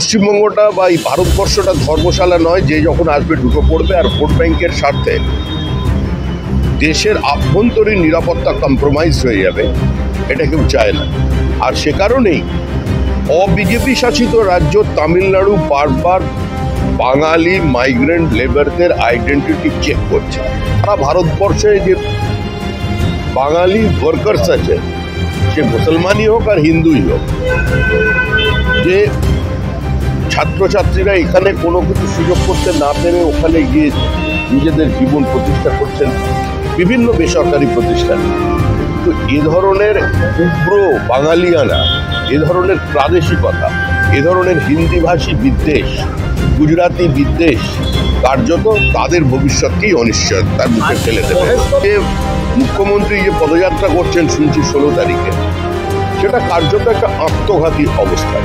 পশ্চিমবঙ্গটা বা এই ভারতবর্ষটা ধর্মশালা নয় যে যখন আসবে ঢুকে পড়বে। আর ভোট ব্যাংকের স্বার্থে দেশের আভ্যন্তরীণ নিরাপত্তা কম্প্রোমাইজ হয়ে যাবে, এটা কেউ চায় না। আর সে কারণেই অবিজেপি শাসিত রাজ্য তামিলনাড়ু বারবার বাঙালি মাইগ্রেন্ট লেবারদের আইডেন্টিটি চেক করছে। সারা ভারতবর্ষে যে বাঙালি ওয়ার্কার্স আছে, সে মুসলমানই হোক আর হিন্দুই হোক, যে ছাত্রছাত্রীরা এখানে কোনো কিছু সুযোগ করতে না পেরে ওখানে গিয়ে নিজেদের জীবন প্রতিষ্ঠা করছেন বিভিন্ন বেসরকারি প্রতিষ্ঠানে। তো এ ধরনের উগ্র বাঙালিয়ানা, এ ধরনের প্রাদেশিকতা, এ ধরনের হিন্দিভাষী বিদ্বেষ, গুজরাটি বিদ্বেষ কার্যত তাদের ভবিষ্যৎকেই অনিশ্চয়তার মুখে ফেলে দেবে। যে মুখ্যমন্ত্রী যে পদযাত্রা করছেন শুনছি 16 তারিখে, সেটা কার্যত একটা আত্মঘাতী অবস্থা।